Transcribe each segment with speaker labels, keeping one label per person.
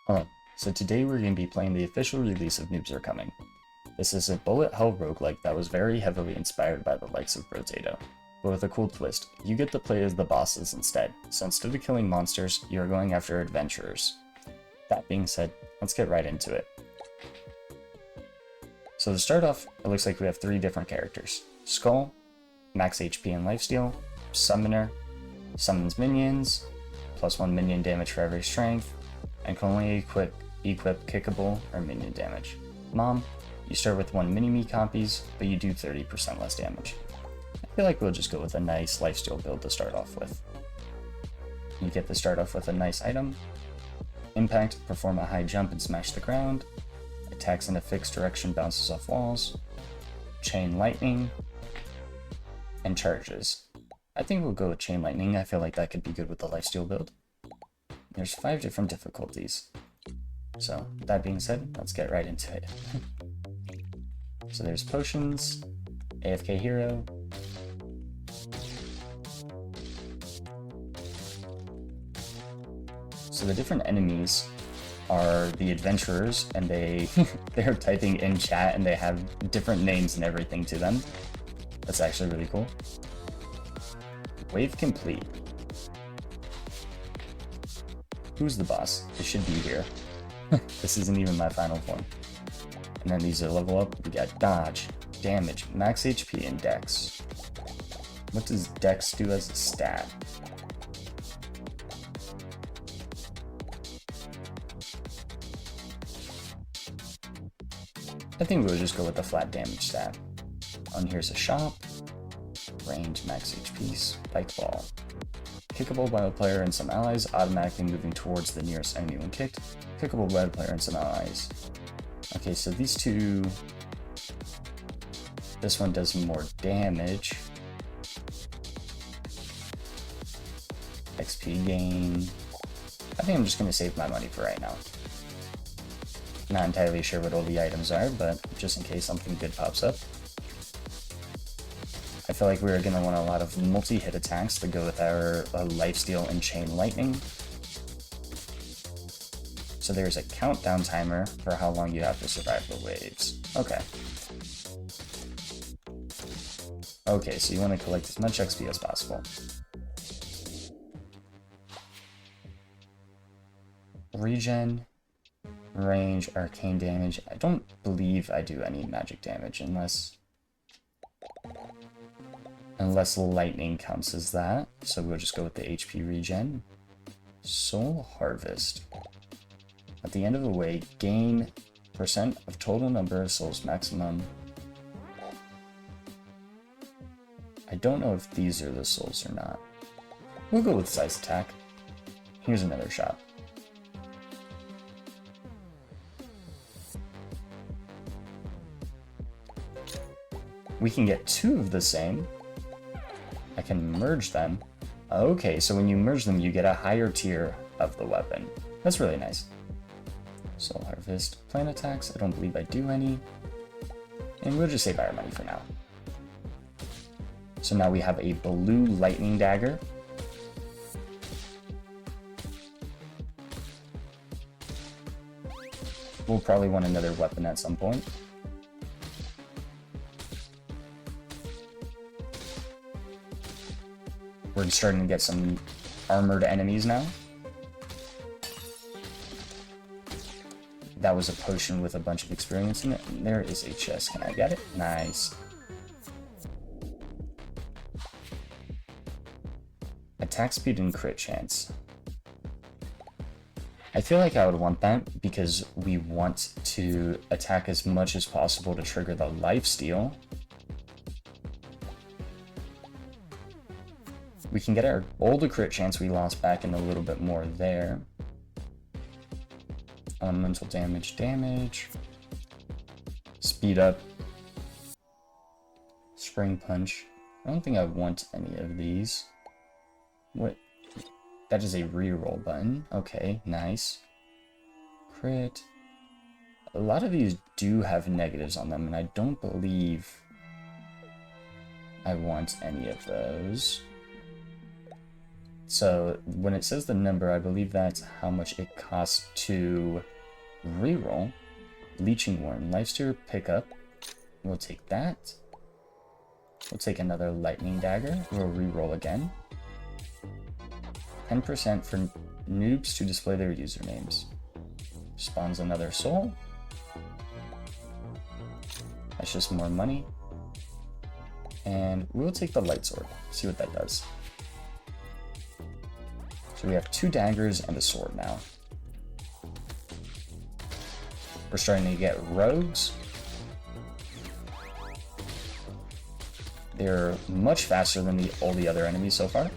Speaker 1: Hello, so today we're going to be playing the official release of Noobs Are Coming. This is a bullet hell roguelike that was very heavily inspired by the likes of Brotato, but with a cool twist. You get to play as the bosses instead, so instead of killing monsters, you're going after adventurers. That being said, let's get right into it. So to start off, it looks like we have three different characters. Skull, max HP and lifesteal, Summoner, summons minions, plus 1 minion damage for every strength, and can only equip kickable or minion damage. Mom, you start with 1 mini-me copies, but you do 30% less damage. I feel like we'll just go with a nice lifesteal build to start off with. You get to start off with a nice item. Impact, perform a high jump and smash the ground. Attacks in a fixed direction, bounces off walls. Chain lightning. And charges. I think we'll go with chain lightning. I feel like that could be good with the lifesteal build. There's 5 different difficulties. So, that being said, let's get right into it. So there's potions, AFK hero, so the different enemies are the adventurers, and they're typing in chat and they have different names and everything to them. That's actually really cool. Wave complete. Who's the boss? It should be here. This isn't even my final form. And then these are level up. We got dodge, damage, max HP, and dex. What does dex do as a stat? I think we'll just go with the flat damage stat. On here's a shop. Range, max HP, spike ball. Kickable by a player and some allies, automatically moving towards the nearest enemy when kicked. Kickable by a player and some allies. Okay, so these two... This one does more damage. XP gain. I think I'm just going to save my money for right now. Not entirely sure what all the items are, but just in case something good pops up. I feel like we're going to want a lot of multi-hit attacks to go with our lifesteal and chain lightning. So there's a countdown timer for how long you have to survive the waves. Okay. Okay, so you want to collect as much XP as possible. Regen, range, arcane damage. I don't believe I do any magic damage unless lightning counts as that. So we'll just go with the HP regen. Soul Harvest. At the end of the way, gain percent of total number of souls maximum. I don't know if these are the souls or not. We'll go with size attack. Here's another shot. We can get 2 of the same. I can merge them. Okay, so when you merge them, you get a higher tier of the weapon. That's really nice. Soul Harvest, plant attacks, I don't believe I do any. And we'll just save our money for now. So now we have a blue lightning dagger. We'll probably want another weapon at some point. We're starting to get some armored enemies now. That was a potion with a bunch of experience in it. And there is a chest. Can I get it? Nice. Attack speed and crit chance. I feel like I would want that because we want to attack as much as possible to trigger the lifesteal. We can get our old crit chance we lost back in a little bit more there. Elemental damage. Speed up. Spring punch. I don't think I want any of these. What? That is a reroll button. Okay, nice. Crit. A lot of these do have negatives on them, and I don't believe I want any of those. So when it says the number, I believe that's how much it costs to reroll. Leeching Worm, Lifesteal pickup. We'll take that. We'll take another Lightning Dagger. We'll reroll again. 10% for noobs to display their usernames. Spawns another soul. That's just more money. And we'll take the Light Sword. See what that does. So we have 2 daggers and a sword now. We're starting to get rogues. They're much faster than all the other enemies so far.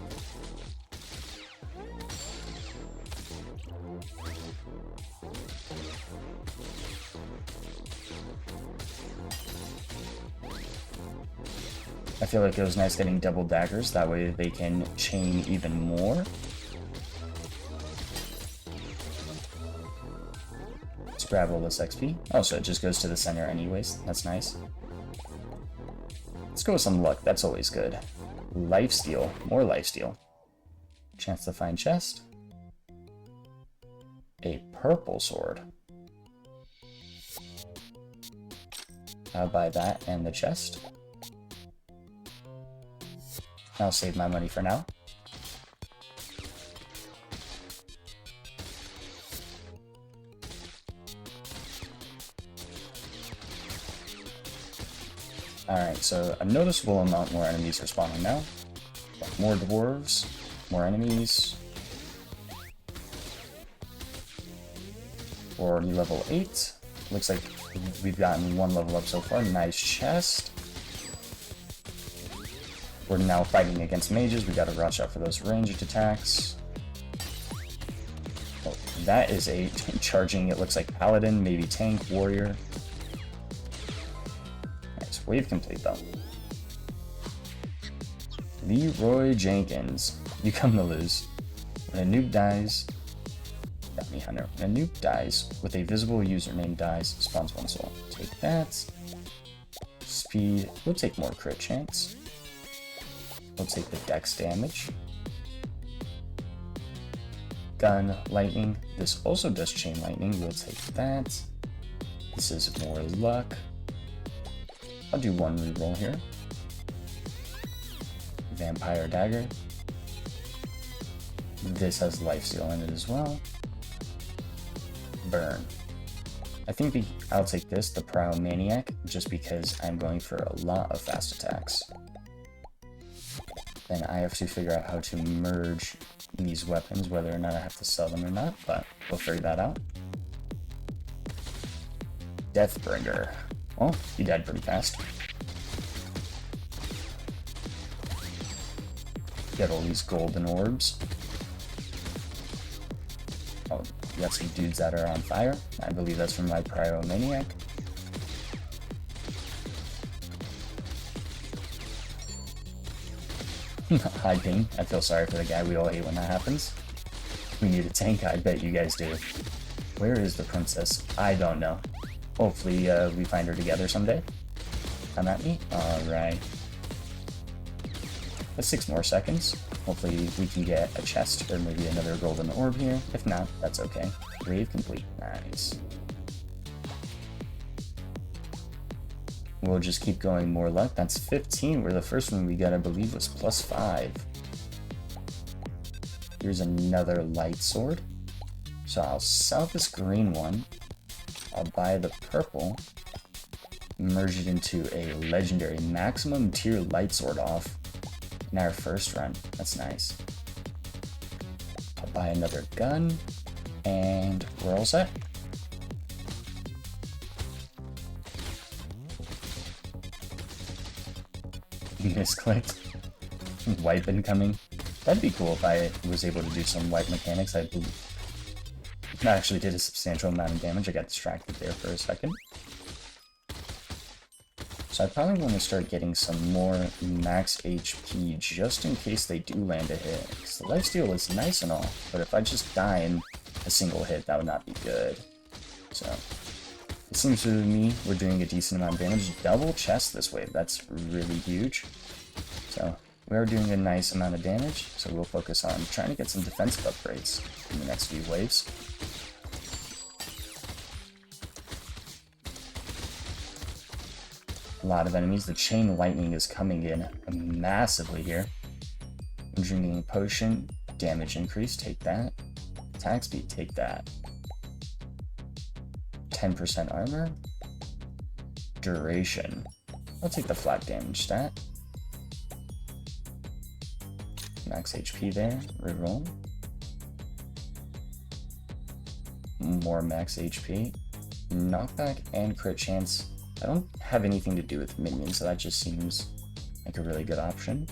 Speaker 1: I feel like it was nice getting double daggers, that way they can chain even more. Let's grab all this XP. Oh, so it just goes to the center anyways, that's nice. Let's go with some luck, that's always good. Lifesteal, more lifesteal. Chance to find chest. A purple sword. I'll buy that and the chest. I'll save my money for now. Alright, so a noticeable amount more enemies are spawning now. More dwarves, more enemies. We're already level 8. Looks like we've gotten 1 level up so far. Nice chest. We're now fighting against mages. We gotta watch out for those ranged attacks. Oh, that is a charging, it looks like paladin, maybe tank, warrior. Nice, wave complete though. Leroy Jenkins, you come to lose. When a noob dies, bounty hunter. When a noob dies with a visible username dies, spawns 1 soul. Take that. Speed, we'll take more crit chance. We'll take the dex damage. Gun, lightning. This also does chain lightning. We'll take that. This is more luck. I'll do 1 reroll here. Vampire dagger. This has lifesteal in it as well. Burn. I think I'll take this, the Prow Maniac, just because I'm going for a lot of fast attacks. Then I have to figure out how to merge these weapons, whether or not I have to sell them or not, but we'll figure that out. Deathbringer. Well, he died pretty fast. Get all these golden orbs. Oh, you got some dudes that are on fire. I believe that's from my Pyromaniac. High ping. I feel sorry for the guy. We all hate when that happens. We need a tank. I bet you guys do. Where is the princess? I don't know. Hopefully we find her together someday. Come at me. Alright. That's 6 more seconds. Hopefully we can get a chest or maybe another golden orb here. If not, that's okay. Wave complete. Nice. We'll just keep going, more luck. That's 15, where the first one we got, I believe, was +5. Here's another light sword. So I'll sell this green one. I'll buy the purple. Merge it into a legendary maximum tier light sword off in our first run. That's nice. I'll buy another gun. And we're all set. Misclicked. Wipe incoming. That'd be cool if I was able to do some wipe mechanics. I believe that actually did a substantial amount of damage. I got distracted there for a second. So I probably want to start getting some more max HP just in case they do land a hit. Because the lifesteal is nice and all, but if I just die in a single hit, that would not be good. So it seems to me we're doing a decent amount of damage. Double chest this wave, that's really huge. So We are doing a nice amount of damage, so we'll focus on trying to get some defensive upgrades in the next few waves. A lot of enemies. The chain lightning is coming in massively here. I'm drinking a potion. Damage increase, take that. Attack speed, take that. 10% armor. Duration. I'll take the flat damage stat. Max HP there. Reroll. More max HP. Knockback and crit chance. I don't have anything to do with minions, so that just seems like a really good option.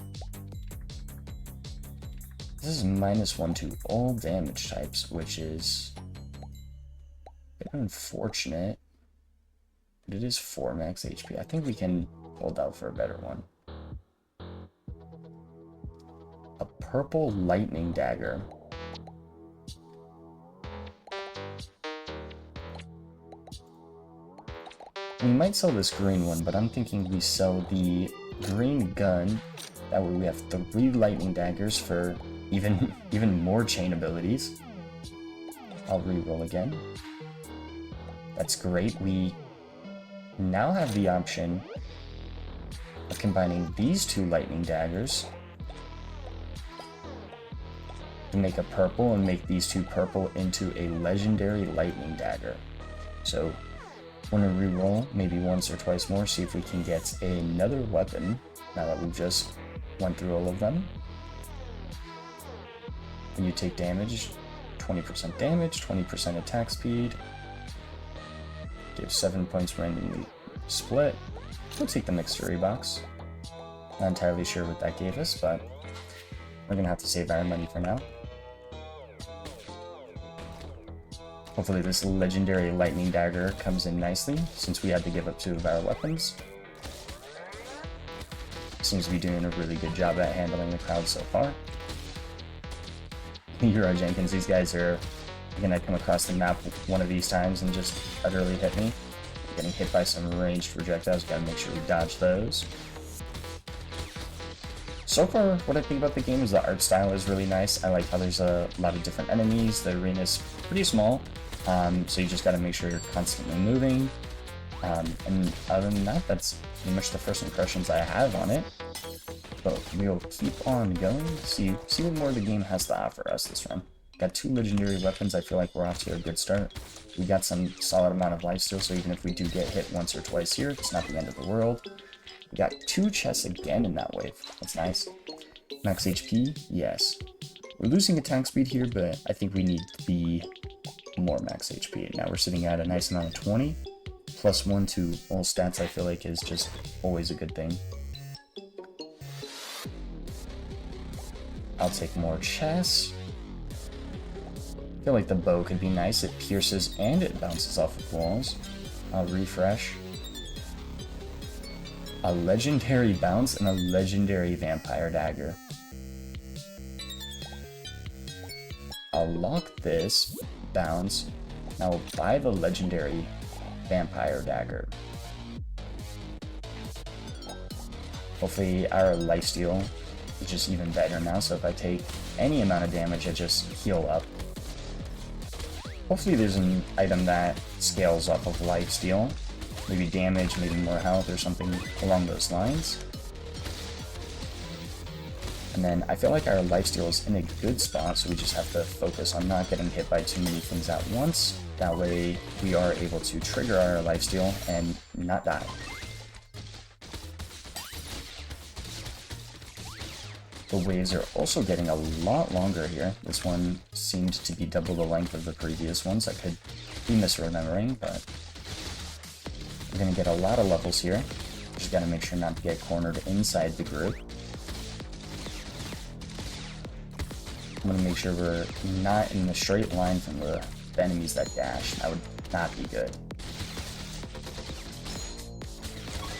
Speaker 1: This is -1 to all damage types, which is a bit unfortunate. But it is 4 max HP. I think we can hold out for a better one. A purple lightning dagger. We might sell this green one, but I'm thinking we sell the green gun. That way we have 3 lightning daggers for even more chain abilities. I'll re-roll again. That's great. We now have the option of combining these 2 lightning daggers to make a purple and make these 2 purple into a legendary lightning dagger. So want to re-roll maybe once or twice more, see if we can get another weapon now that we've just went through all of them. When you take damage, 20% damage, 20% attack speed, give 7 points randomly split. We'll take the mystery box. Not entirely sure what that gave us, but we're gonna have to save our money for now. Hopefully this legendary lightning dagger comes in nicely, since we had to give up 2 of our weapons. Seems to be doing a really good job at handling the crowd so far. Euro Jenkins, these guys are gonna come across the map one of these times and just utterly hit me. Getting hit by some ranged projectiles, gotta make sure we dodge those. So far, what I think about the game is the art style is really nice. I like how there's a lot of different enemies. The arena's pretty small, so you just gotta make sure you're constantly moving. And other than that, that's pretty much the first impressions I have on it. But we'll keep on going, see what more the game has to offer us this run. Got 2 legendary weapons. I feel like we're off to a good start. We got some solid amount of lifesteal, so even if we do get hit once or twice here, it's not the end of the world. We got 2 chests again in that wave. That's nice. Max HP, yes. We're losing attack speed here, but I think we need to be more max HP. Now we're sitting at a nice amount of 20. +1 to all stats, I feel like, is just always a good thing. I'll take more chests. I feel like the bow could be nice. It pierces and it bounces off of walls. I'll refresh. A legendary bounce and a legendary vampire dagger. I'll lock this bounce. Now we'll buy the legendary vampire dagger. Hopefully our lifesteal is just even better now, so if I take any amount of damage, I just heal up. Hopefully there's an item that scales off of lifesteal. Maybe damage, maybe more health, or something along those lines. And then I feel like our lifesteal is in a good spot, so we just have to focus on not getting hit by too many things at once. That way we are able to trigger our lifesteal and not die. The waves are also getting a lot longer here. This one seemed to be double the length of the previous ones. I could be misremembering, but we're going to get a lot of levels here. Just got to make sure not to get cornered inside the group. I'm going to make sure we're not in the straight line from the enemies that dash. That would not be good.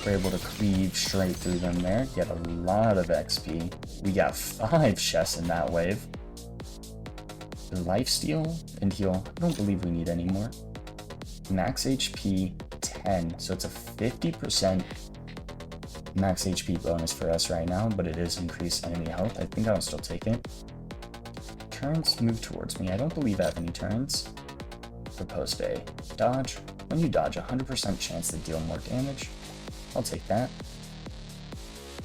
Speaker 1: We're able to cleave straight through them there, get a lot of XP. We got 5 chests in that wave. Lifesteal and heal, I don't believe we need any more. Max HP 10, so it's a 50% Max HP bonus for us right now, but it is increased enemy health. I think I'll still take it. Turns move towards me. I don't believe I have any turns. Propose a dodge. When you dodge, 100% chance to deal more damage. I'll take that.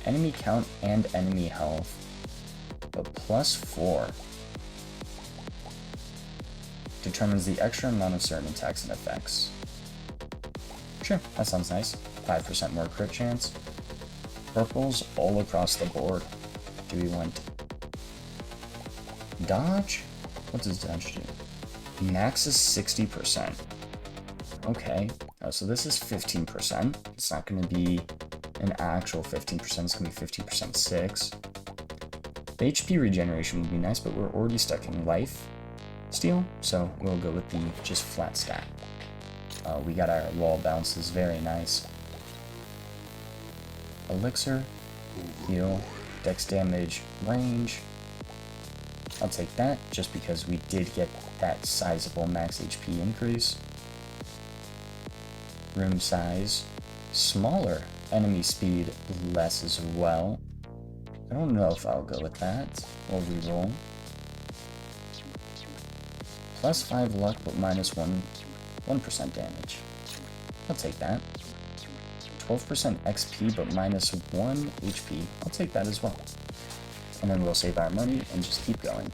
Speaker 1: Enemy count and enemy health, but +4 determines the extra amount of certain attacks and effects. Sure, that sounds nice. 5% more crit chance. Purples all across the board. Do we want dodge? What does dodge do? Max is 60%. Okay, so this is 15%. It's not going to be an actual 15%, it's going to be 15% 6. The HP regeneration would be nice, but we're already stuck in life steal, so we'll go with the just flat stat. We got our wall bounces, very nice. Elixir, heal, dex damage, range. I'll take that, just because we did get that sizable max HP increase. Room size, smaller. Enemy speed, less as well. I don't know if I'll go with that. We'll reroll. +5 luck, but -1% damage. I'll take that. 12% XP, but -1 HP. I'll take that as well. And then we'll save our money and just keep going.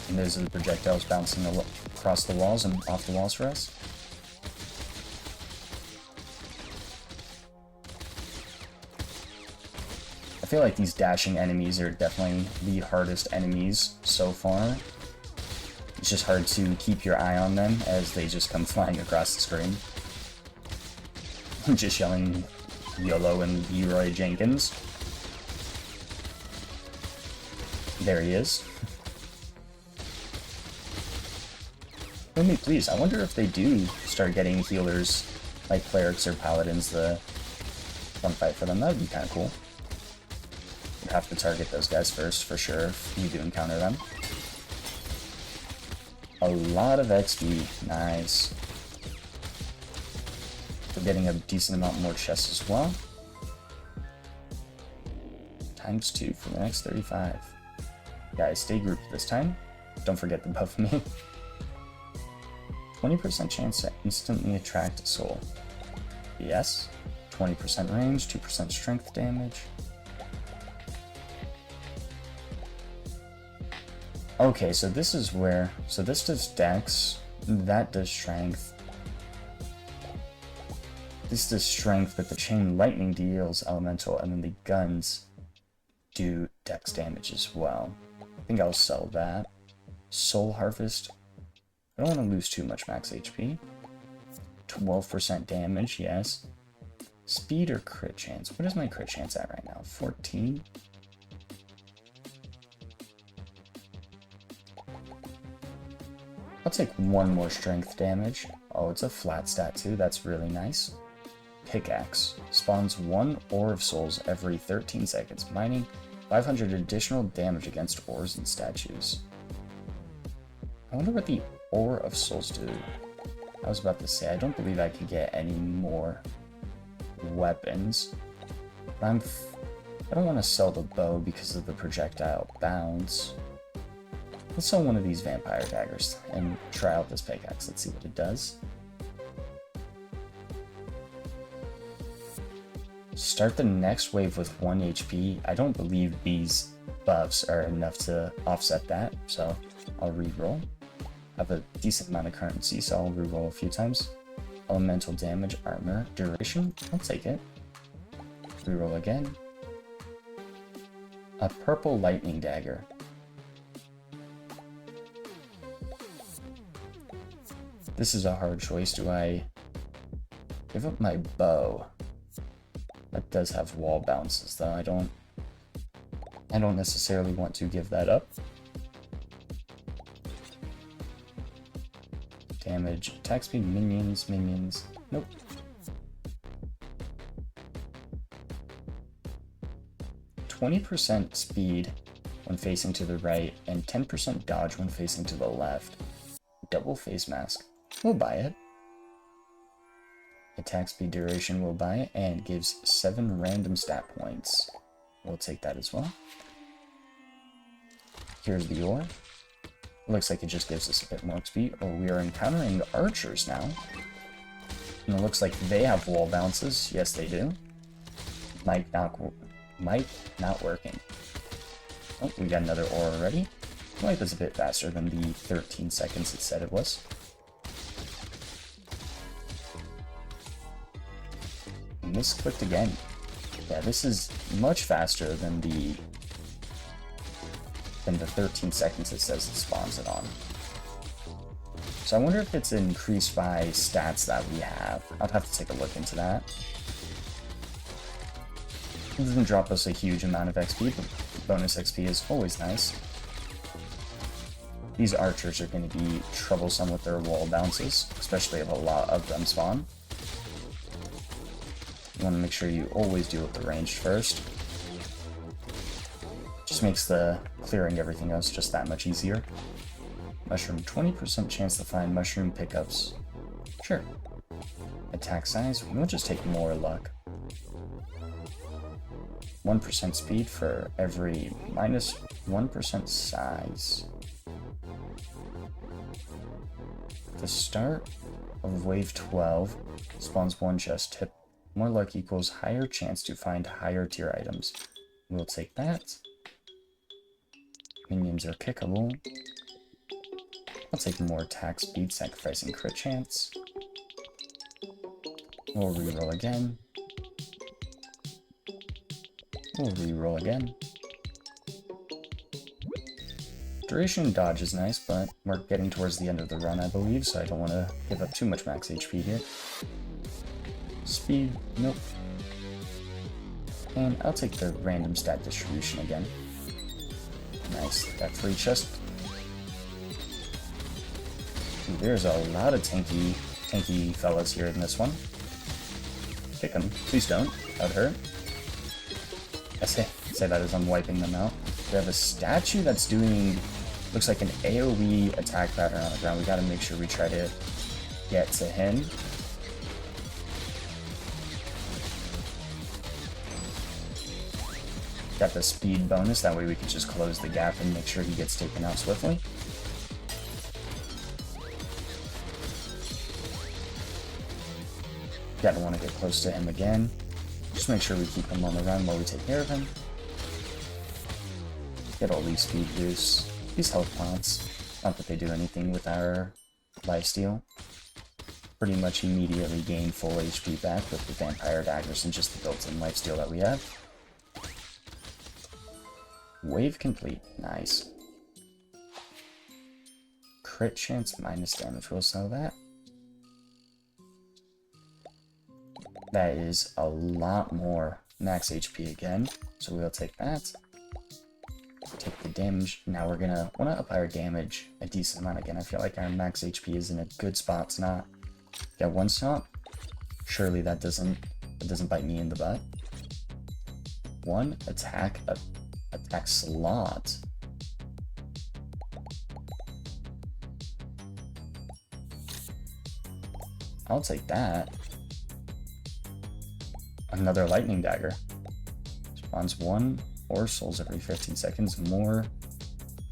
Speaker 1: And those are the projectiles bouncing across the walls and off the walls for us. I feel like these dashing enemies are definitely the hardest enemies so far. It's just hard to keep your eye on them as they just come flying across the screen. Just yelling YOLO and Leroy Jenkins. There he is. Let me please, I wonder if they do start getting healers like clerics or paladins, the fun fight for them. That would be kind of cool. You have to target those guys first, for sure, if you do encounter them. A lot of XP. Nice. We're getting a decent amount more chests as well. ×2 for the next 35. Guys, stay grouped this time. Don't forget to buff me. 20% chance to instantly attract a soul. Yes. 20% range, 2% strength damage. Okay, so this is where, so this does dex, that does strength. This does strength, but the chain lightning deals elemental, and then the guns do dex damage as well. I think I'll sell that. Soul Harvest. I don't want to lose too much max HP. 12% damage, yes. Speed or crit chance? What is my crit chance at right now? 14? I'll take one more strength damage. Oh, it's a flat stat too. That's really nice. Pickaxe. Spawns 1 ore of souls every 13 seconds, mining 500 additional damage against ores and statues. I wonder what the ore of souls do. I was about to say, I don't believe I could get any more weapons. But I don't want to sell the bow because of the projectile bounce. Let's sell one of these vampire daggers and try out this pickaxe. Let's see what it does. Start the next wave with 1 HP. I don't believe these buffs are enough to offset that, so I'll reroll. I have a decent amount of currency, so I'll reroll a few times. Elemental damage, armor, duration. I'll take it. Reroll again. A purple lightning dagger. This is a hard choice. Do I give up my bow? That does have wall bounces, though. I don't necessarily want to give that up. Damage, attack speed, minions. Nope. %20 speed when facing to the right, and 10% dodge when facing to the left. Double face mask. We'll buy it. Attack speed duration will buy it, and gives 7 random stat points. We'll take that as well. Here's the ore. Looks like it just gives us a bit more XP. Oh, we are encountering archers now. And it looks like they have wall bounces. Yes, they do. Might not working. Oh, we got another ore already. Life is a bit faster than the 13 seconds it said it was. Misclicked again. Yeah, this is much faster than the 13 seconds it says it spawns it on. So I wonder if it's increased by stats that we have. I'd have to take a look into that. It doesn't drop us a huge amount of XP, but bonus XP is always nice. These archers are going to be troublesome with their wall bounces, especially if a lot of them spawn. You want to make sure you always deal with the ranged first. Just makes the clearing everything else just that much easier. Mushroom, 20% chance to find mushroom pickups. Sure. Attack size, we'll just take more luck. 1% speed for every minus 1% size. The start of wave 12 spawns 1 chest tip. More luck equals higher chance to find higher tier items. We'll take that. Minions are kickable. I'll take more attack speed, sacrificing crit chance. We'll reroll again. We'll reroll again. Duration and dodge is nice, but we're getting towards the end of the run, I believe, so I don't want to give up too much max HP here. Speed, nope. And I'll take the random stat distribution again. Nice, that free chest. Ooh, there's a lot of tanky fellas here in this one. Kick them. Please don't. That would hurt. I say that as I'm wiping them out. We have a statue that's doing, looks like an AoE attack pattern on the ground. We gotta make sure we try to get to him. Got the speed bonus, that way we can just close the gap and make sure he gets taken out swiftly. Gotta want to get close to him again. Just make sure we keep him on the run while we take care of him. Get all these speed boosts, these health pots. Not that they do anything with our lifesteal. Pretty much immediately gain full HP back with the vampire daggers and just the built-in lifesteal that we have. Wave complete. Nice. Crit chance minus damage. We'll sell that. That is a lot more max HP again, so we'll take that. Take the damage. Now we're gonna want to up our damage a decent amount again. I feel like our max HP is in a good spot to not get one shot. Surely that doesn't bite me in the butt. One attack slot. I'll take that. Another lightning dagger. Spawns 1 ore souls every 15 seconds. More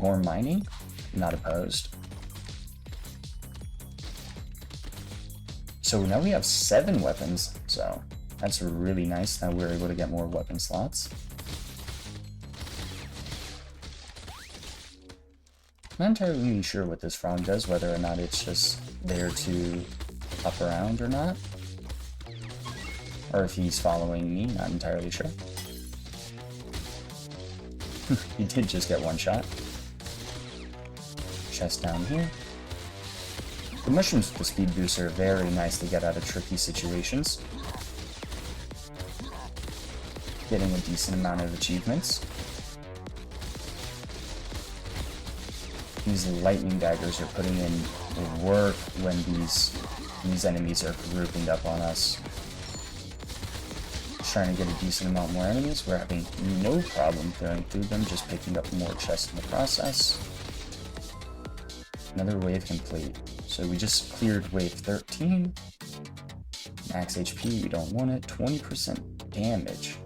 Speaker 1: mining? Not opposed. So now we have 7 weapons, so that's really nice. Now we're able to get more weapon slots. I'm not entirely sure what this frog does, whether or not it's just there to hop around or not. Or if he's following me, not entirely sure. He did just get one shot. Chest down here. The mushrooms with the speed boost are very nice to get out of tricky situations. Getting a decent amount of achievements. These lightning daggers are putting in work when these enemies are grouping up on us. Trying to get a decent amount more enemies. We're having no problem going through them, just picking up more chests in the process. Another wave complete. So we just cleared wave 13. Max HP, you don't want it. 20% damage.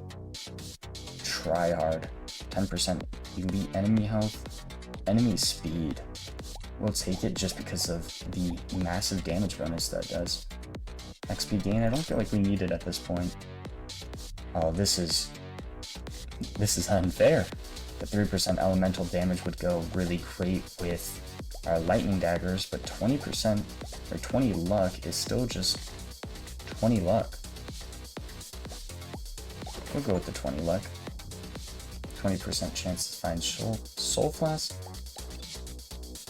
Speaker 1: Try hard. 10% elite enemy health. Enemy speed. We'll take it just because of the massive damage bonus that does. XP gain, I don't feel like we need it at this point. Oh, this is unfair. The 3% elemental damage would go really great with our lightning daggers, but 20% or 20 luck is still just 20 luck. We'll go with the 20 luck. 20% chance to find soul flask.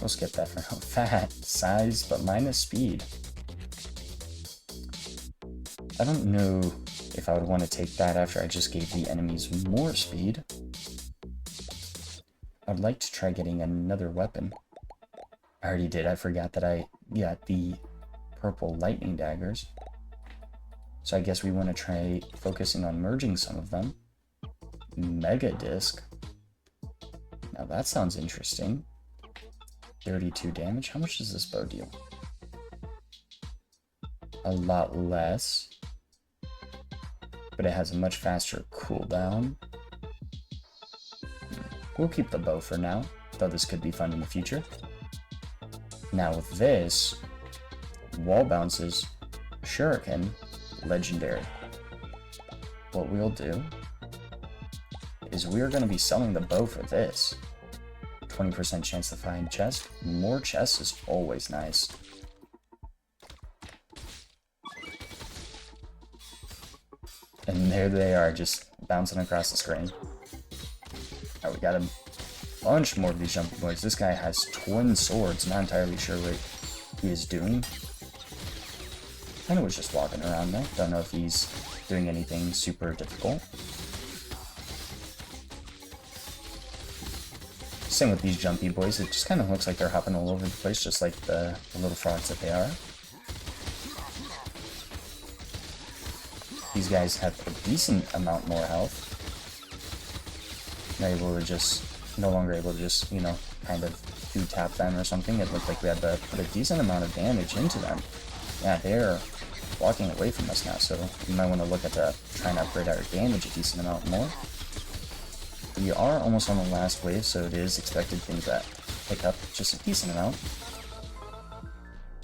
Speaker 1: We'll skip that for now. Fat, size, but minus speed. I don't know if I would want to take that after I just gave the enemies more speed. I'd like to try getting another weapon. I already did. I forgot that I got the purple lightning daggers. So I guess we want to try focusing on merging some of them. Mega disc. Now that sounds interesting. 32 damage. How much does this bow deal? A lot less. But it has a much faster cooldown. We'll keep the bow for now, though this could be fun in the future. Now with this, wall bounces, shuriken, legendary. What we'll do is we're going to be selling the bow for this. 20% chance to find chest. More chests is always nice. And there they are, just bouncing across the screen. Alright, we got a bunch more of these jumpy boys. This guy has twin swords. Not entirely sure what he is doing. Kinda was just walking around though. Don't know if he's doing anything super difficult. Same with these jumpy boys. It just kind of looks like they're hopping all over the place, just like the little frogs that they are. These guys have a decent amount more health. They're able to just, no longer able to just, you know, kind of two-tap them or something. It looked like we had to put a decent amount of damage into them. Yeah, they're walking away from us now, so we might want to look at trying to upgrade our damage a decent amount more. We are almost on the last wave, so it is expected things that pick up just a decent amount.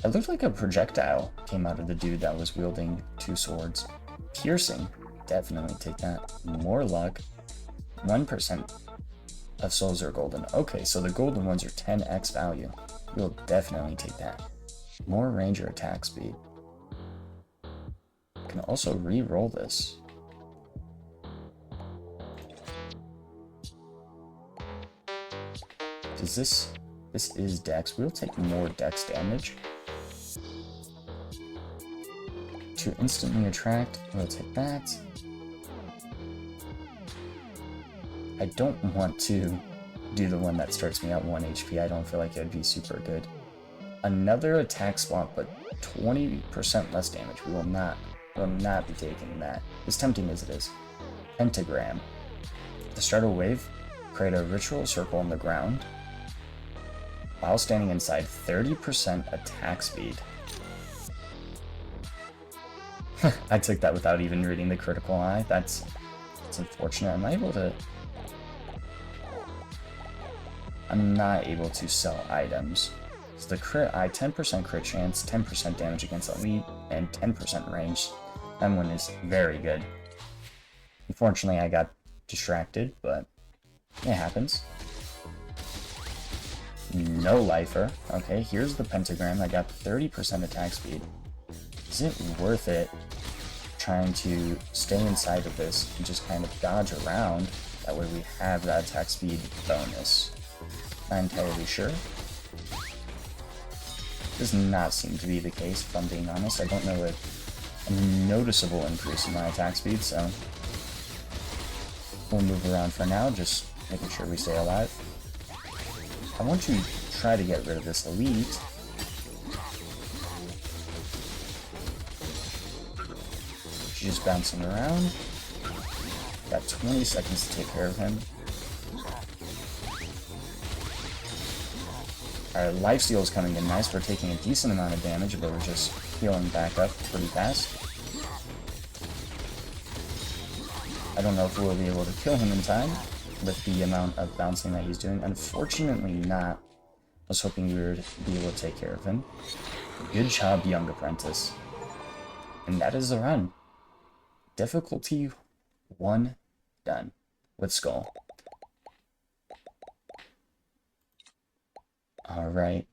Speaker 1: It looked like a projectile came out of the dude that was wielding two swords. Piercing, definitely take that. More luck. 1% of souls are golden. Okay, so the golden ones are 10x value. We'll definitely take that. More ranger attack speed. Can also re-roll this. Does this is dex. We'll take more dex damage. To instantly attract, we'll take that. I don't want to do the one that starts me at 1 HP. I don't feel like it would be super good. Another attack spot, but 20% less damage. We will not be taking that. As tempting as it is. Pentagram. To start a wave, create a ritual circle on the ground. While standing inside, 30% attack speed. I took that without even reading the critical eye. That's unfortunate. I'm not able to sell items. So the crit eye, 10% crit chance, 10% damage against elite, and 10% range. That one is very good. Unfortunately, I got distracted, but it happens. No lifer. Okay, here's the pentagram. I got 30% attack speed. Is it worth it trying to stay inside of this and just kind of dodge around? That way we have that attack speed bonus. Not entirely sure. Does not seem to be the case, if I'm being honest. I don't know a noticeable increase in my attack speed, so we'll move around for now, just making sure we stay alive. I want to try to get rid of this elite. She's just bouncing around. Got 20 seconds to take care of him. Our lifesteal is coming in nice. We're taking a decent amount of damage, but we're just healing back up pretty fast. I don't know if we'll be able to kill him in time with the amount of bouncing that he's doing. Unfortunately not. I was hoping we would be able to take care of him. Good job, young apprentice. And that is the run. Difficulty 1 done with Skull. Alright.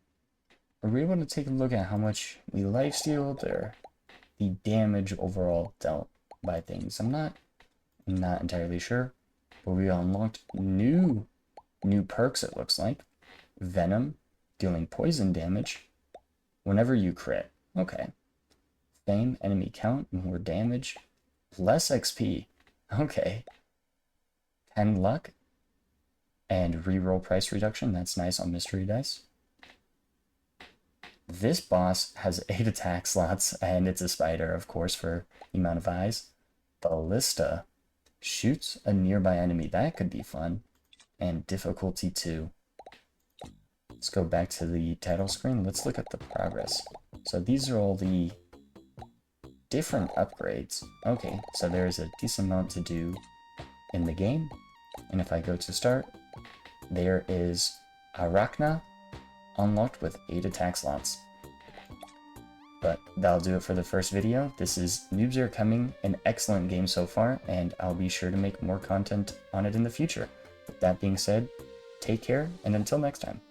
Speaker 1: Are we able to take a look at how much we lifestealed or the damage overall dealt by things? I'm not entirely sure. But we unlocked new perks, it looks like. Venom, dealing poison damage whenever you crit. Okay. Fame, enemy count, more damage, less XP. Okay. 10 luck, and reroll price reduction. That's nice on mystery dice. This boss has 8 attack slots, and it's a spider, of course, for the amount of eyes. Ballista shoots a nearby enemy. That could be fun. And difficulty 2. Let's go back to the title screen. Let's look at the progress. So these are all the different upgrades. Okay, so there's a decent amount to do in the game. And if I go to start, there is Arachna unlocked with 8 attack slots. But that'll do it for the first video. This is Noobs Are Coming, an excellent game so far, and I'll be sure to make more content on it in the future. With that being said, take care, and until next time.